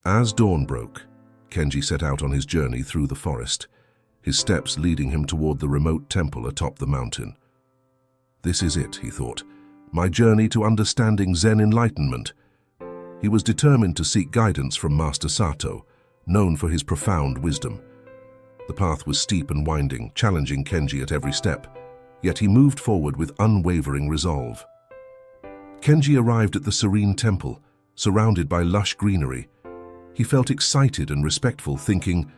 As dawn broke, Kenji set out on his journey through the forest, his steps leading him toward the remote temple atop the mountain. This is it, he thought, my journey to understanding Zen enlightenment. He was determined to seek guidance from Master Sato, known for his profound wisdom. The path was steep and winding, challenging Kenji at every step, yet he moved forward with unwavering resolve. Kenji arrived at the serene temple, surrounded by lush greenery. He felt excited and respectful, thinking,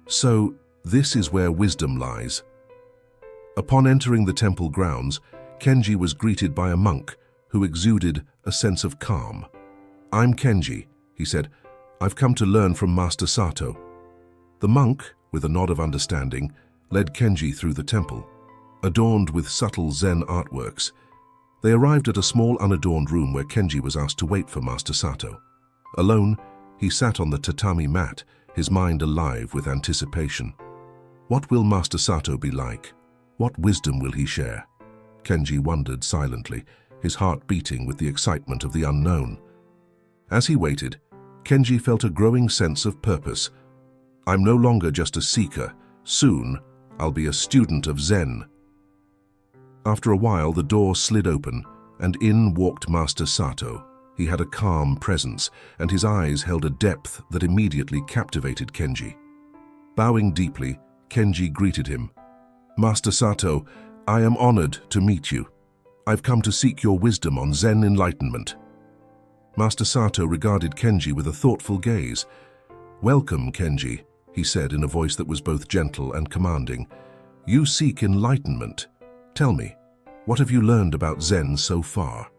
so this is where wisdom lies. Upon entering the temple grounds, Kenji was greeted by a monk who exuded a sense of calm. "I'm Kenji," he said. "I've come to learn from Master Sato." The monk, with a nod of understanding, led Kenji through the temple, adorned with subtle Zen artworks. They arrived at a small unadorned room where Kenji was asked to wait for Master Sato. Alone, he sat on the tatami mat, his mind alive with anticipation. What will Master Sato be like? What wisdom will he share? Kenji wondered silently, his heart beating with the excitement of the unknown. As he waited, Kenji felt a growing sense of purpose. "I'm no longer just a seeker. Soon, I'll be a student of Zen." After a while, the door slid open, and in walked Master Sato. He had a calm presence, and his eyes held a depth that immediately captivated Kenji. Bowing deeply, Kenji greeted him. "Master Sato, I am honored to meet you. I've come to seek your wisdom on Zen enlightenment." Master Sato regarded Kenji with a thoughtful gaze. "Welcome, Kenji," he said in a voice that was both gentle and commanding. "You seek enlightenment. Tell me, what have you learned about Zen so far?"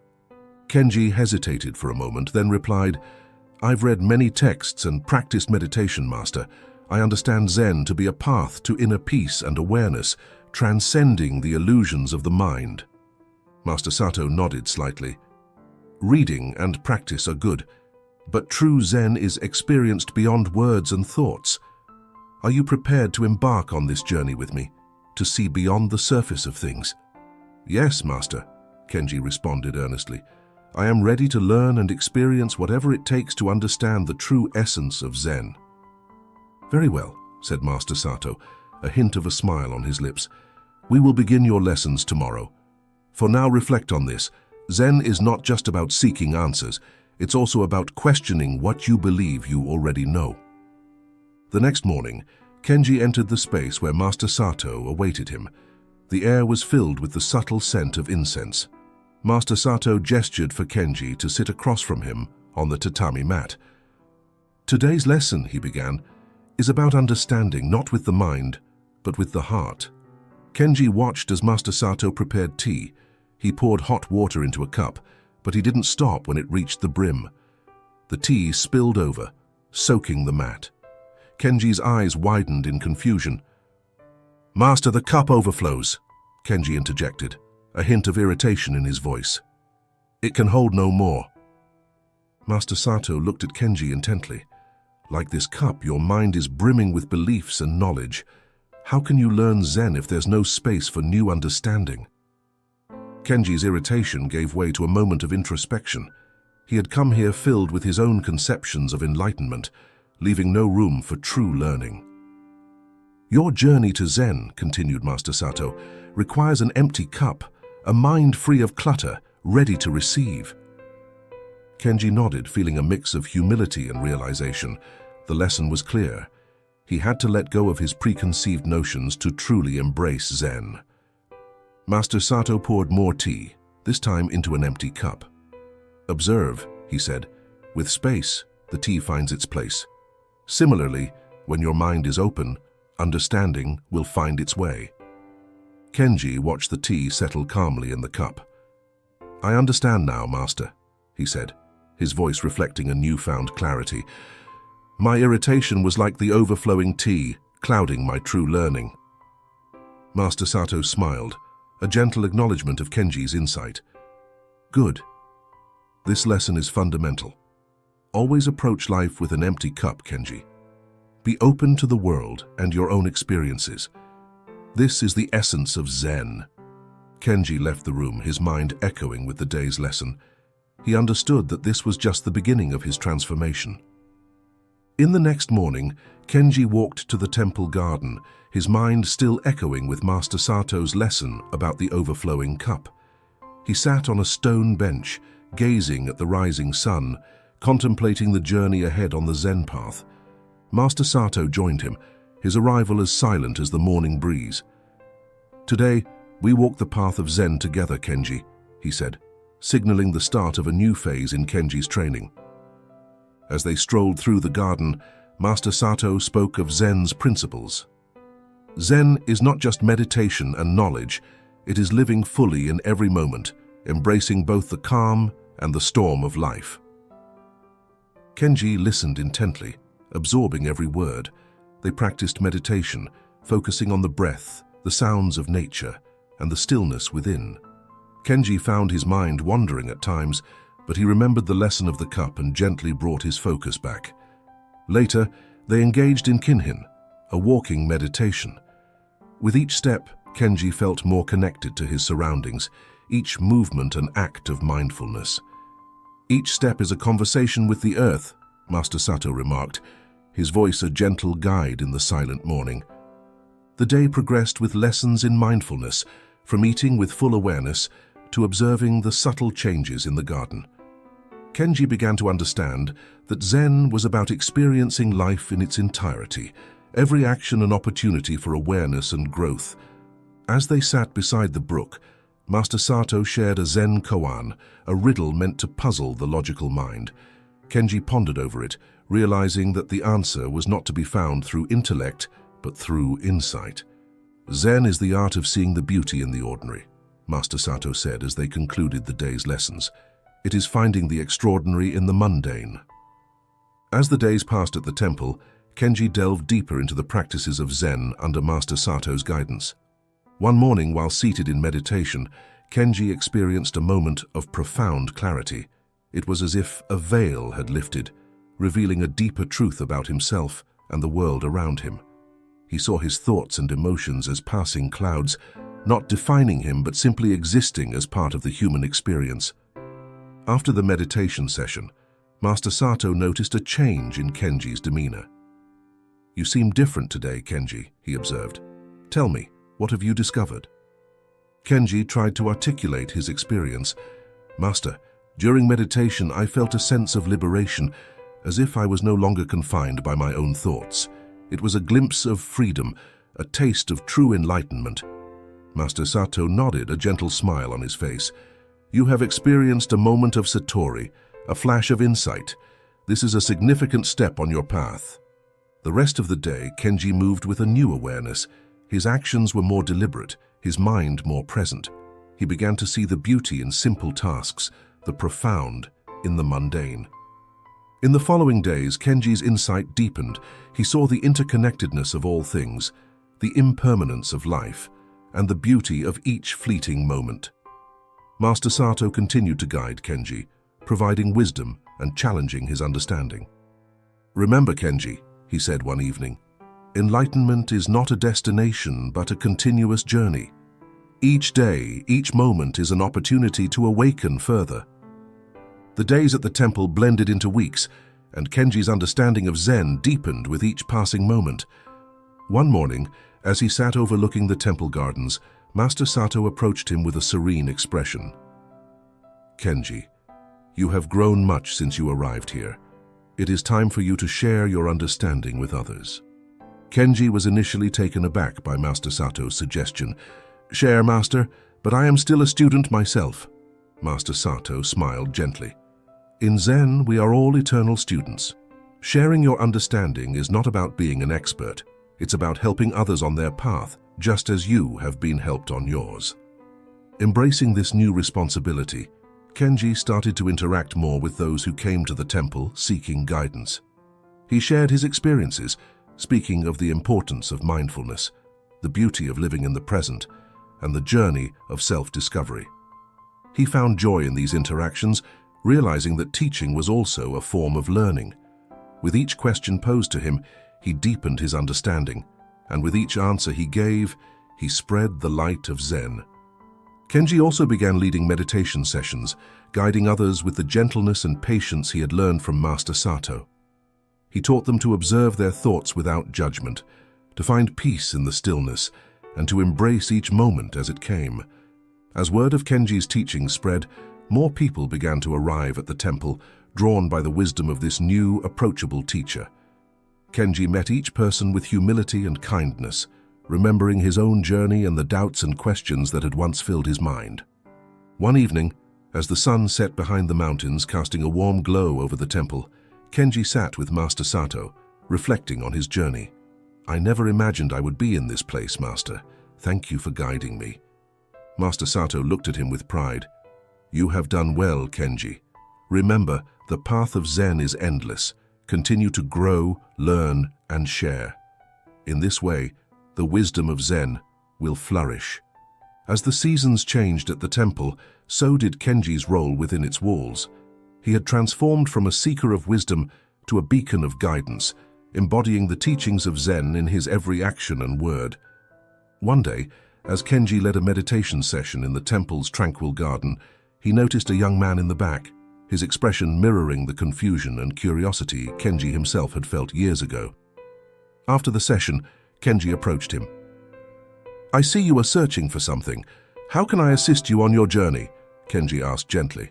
Kenji hesitated for a moment, then replied, "I've read many texts and practiced meditation, Master. I understand Zen to be a path to inner peace and awareness, transcending the illusions of the mind." Master Sato nodded slightly. "Reading and practice are good, but true Zen is experienced beyond words and thoughts. Are you prepared to embark on this journey with me, to see beyond the surface of things?" "Yes, Master," Kenji responded earnestly. "I am ready to learn and experience whatever it takes to understand the true essence of Zen." "Very well," said Master Sato, a hint of a smile on his lips. "We will begin your lessons tomorrow. For now, reflect on this. Zen is not just about seeking answers. It's also about questioning what you believe you already know." The next morning, Kenji entered the space where Master Sato awaited him. The air was filled with the subtle scent of incense. Master Sato gestured for Kenji to sit across from him on the tatami mat. "Today's lesson," he began, "is about understanding not with the mind, but with the heart." Kenji watched as Master Sato prepared tea. He poured hot water into a cup, but he didn't stop when it reached the brim. The tea spilled over, soaking the mat. Kenji's eyes widened in confusion. "Master, the cup overflows," Kenji interjected, a hint of irritation in his voice. "It can hold no more." Master Sato looked at Kenji intently. "Like this cup, your mind is brimming with beliefs and knowledge. How can you learn Zen if there's no space for new understanding?" Kenji's irritation gave way to a moment of introspection. He had come here filled with his own conceptions of enlightenment, leaving no room for true learning. "Your journey to Zen," continued Master Sato, "requires an empty cup, a mind free of clutter, ready to receive." Kenji nodded, feeling a mix of humility and realization. The lesson was clear. He had to let go of his preconceived notions to truly embrace Zen. Master Sato poured more tea, this time into an empty cup. "Observe," he said. "With space, the tea finds its place. Similarly, when your mind is open, understanding will find its way." Kenji watched the tea settle calmly in the cup. "I understand now, Master," he said, his voice reflecting a newfound clarity. "My irritation was like the overflowing tea, clouding my true learning." Master Sato smiled, a gentle acknowledgement of Kenji's insight. "Good. This lesson is fundamental. Always approach life with an empty cup, Kenji. Be open to the world and your own experiences. This is the essence of Zen." Kenji left the room, his mind echoing with the day's lesson. He understood that this was just the beginning of his transformation. In the next morning, Kenji walked to the temple garden, his mind still echoing with Master Sato's lesson about the overflowing cup. He sat on a stone bench, gazing at the rising sun, contemplating the journey ahead on the Zen path. Master Sato joined him, his arrival as silent as the morning breeze. "Today, we walk the path of Zen together, Kenji," he said, signaling the start of a new phase in Kenji's training. As they strolled through the garden, Master Sato spoke of Zen's principles. Zen is not just meditation and knowledge, it is living fully in every moment, embracing both the calm and the storm of life. Kenji listened intently, absorbing every word. They practiced meditation, focusing on the breath, the sounds of nature, and the stillness within. Kenji found his mind wandering at times, but he remembered the lesson of the cup and gently brought his focus back. Later, they engaged in kinhin, a walking meditation. With each step, Kenji felt more connected to his surroundings, each movement an act of mindfulness. "Each step is a conversation with the earth," Master Sato remarked, his voice a gentle guide in the silent morning. The day progressed with lessons in mindfulness, from eating with full awareness to observing the subtle changes in the garden. Kenji began to understand that Zen was about experiencing life in its entirety, every action an opportunity for awareness and growth. As they sat beside the brook, Master Sato shared a Zen koan, a riddle meant to puzzle the logical mind. Kenji pondered over it, realizing that the answer was not to be found through intellect, but through insight. "Zen is the art of seeing the beauty in the ordinary," Master Sato said as they concluded the day's lessons. "It is finding the extraordinary in the mundane." As the days passed at the temple, Kenji delved deeper into the practices of Zen under Master Sato's guidance. One morning, while seated in meditation, Kenji experienced a moment of profound clarity. It was as if a veil had lifted, revealing a deeper truth about himself and the world around him. He saw his thoughts and emotions as passing clouds, not defining him but simply existing as part of the human experience. After the meditation session, Master Sato noticed a change in Kenji's demeanor. "You seem different today, Kenji," he observed. "Tell me, what have you discovered?" Kenji tried to articulate his experience. "Master, during meditation I felt a sense of liberation, as if I was no longer confined by my own thoughts. It was a glimpse of freedom, a taste of true enlightenment." Master Sato nodded, a gentle smile on his face. "You have experienced a moment of satori, a flash of insight. This is a significant step on your path." The rest of the day, Kenji moved with a new awareness. His actions were more deliberate, his mind more present. He began to see the beauty in simple tasks, the profound in the mundane. In the following days, Kenji's insight deepened. He saw the interconnectedness of all things, the impermanence of life, and the beauty of each fleeting moment. Master Sato continued to guide Kenji, providing wisdom and challenging his understanding. "Remember, Kenji," he said one evening, "enlightenment is not a destination but a continuous journey. Each day, each moment is an opportunity to awaken further." The days at the temple blended into weeks, and Kenji's understanding of Zen deepened with each passing moment. One morning, as he sat overlooking the temple gardens, Master Sato approached him with a serene expression. "Kenji, you have grown much since you arrived here. It is time for you to share your understanding with others." Kenji was initially taken aback by Master Sato's suggestion. "Share, Master, but I am still a student myself." Master Sato smiled gently. "In Zen, we are all eternal students. Sharing your understanding is not about being an expert. It's about helping others on their path, just as you have been helped on yours." Embracing this new responsibility, Kenji started to interact more with those who came to the temple seeking guidance. He shared his experiences, speaking of the importance of mindfulness, the beauty of living in the present, and the journey of self-discovery. He found joy in these interactions, realizing that teaching was also a form of learning. With each question posed to him, he deepened his understanding, and with each answer he gave, he spread the light of Zen. Kenji also began leading meditation sessions, guiding others with the gentleness and patience he had learned from Master Sato. He taught them to observe their thoughts without judgment, to find peace in the stillness, and to embrace each moment as it came. As word of Kenji's teachings spread, more people began to arrive at the temple, drawn by the wisdom of this new, approachable teacher. Kenji met each person with humility and kindness, remembering his own journey and the doubts and questions that had once filled his mind. One evening, as the sun set behind the mountains, casting a warm glow over the temple, Kenji sat with Master Sato, reflecting on his journey. "I never imagined I would be in this place, Master. Thank you for guiding me." Master Sato looked at him with pride. "You have done well, Kenji. Remember, the path of Zen is endless. Continue to grow, learn, and share. In this way, the wisdom of Zen will flourish." As the seasons changed at the temple, so did Kenji's role within its walls. He had transformed from a seeker of wisdom to a beacon of guidance, embodying the teachings of Zen in his every action and word. One day, as Kenji led a meditation session in the temple's tranquil garden, he noticed a young man in the back, his expression mirroring the confusion and curiosity Kenji himself had felt years ago. After the session, Kenji approached him. "I see you are searching for something. How can I assist you on your journey?" Kenji asked gently.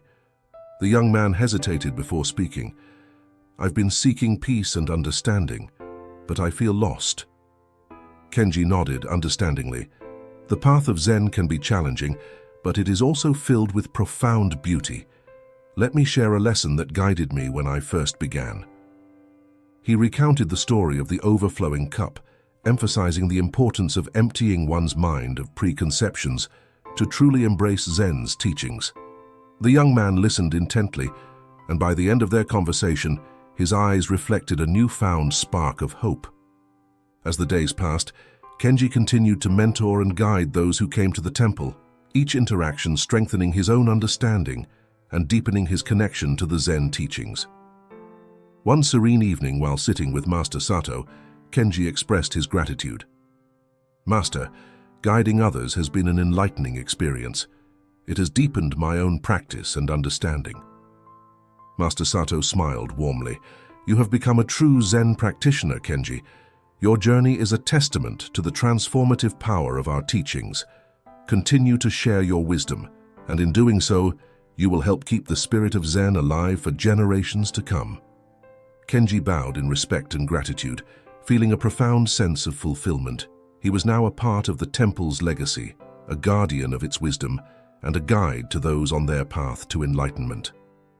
The young man hesitated before speaking. "I've been seeking peace and understanding, but I feel lost." Kenji nodded understandingly. The path of Zen can be challenging, but it is also filled with profound beauty. Let me share a lesson that guided me when I first began. He recounted the story of the overflowing cup, emphasizing the importance of emptying one's mind of preconceptions to truly embrace Zen's teachings. The young man listened intently, and by the end of their conversation, his eyes reflected a newfound spark of hope. As the days passed, Kenji continued to mentor and guide those who came to the temple, each interaction strengthening his own understanding and deepening his connection to the Zen teachings. One serene evening while sitting with Master Sato, Kenji expressed his gratitude. "Master, guiding others has been an enlightening experience. It has deepened my own practice and understanding." Master Sato smiled warmly. "You have become a true Zen practitioner, Kenji. Your journey is a testament to the transformative power of our teachings. Continue to share your wisdom, and in doing so, you will help keep the spirit of Zen alive for generations to come." Kenji bowed in respect and gratitude, feeling a profound sense of fulfillment. He was now a part of the temple's legacy, a guardian of its wisdom, and a guide to those on their path to enlightenment.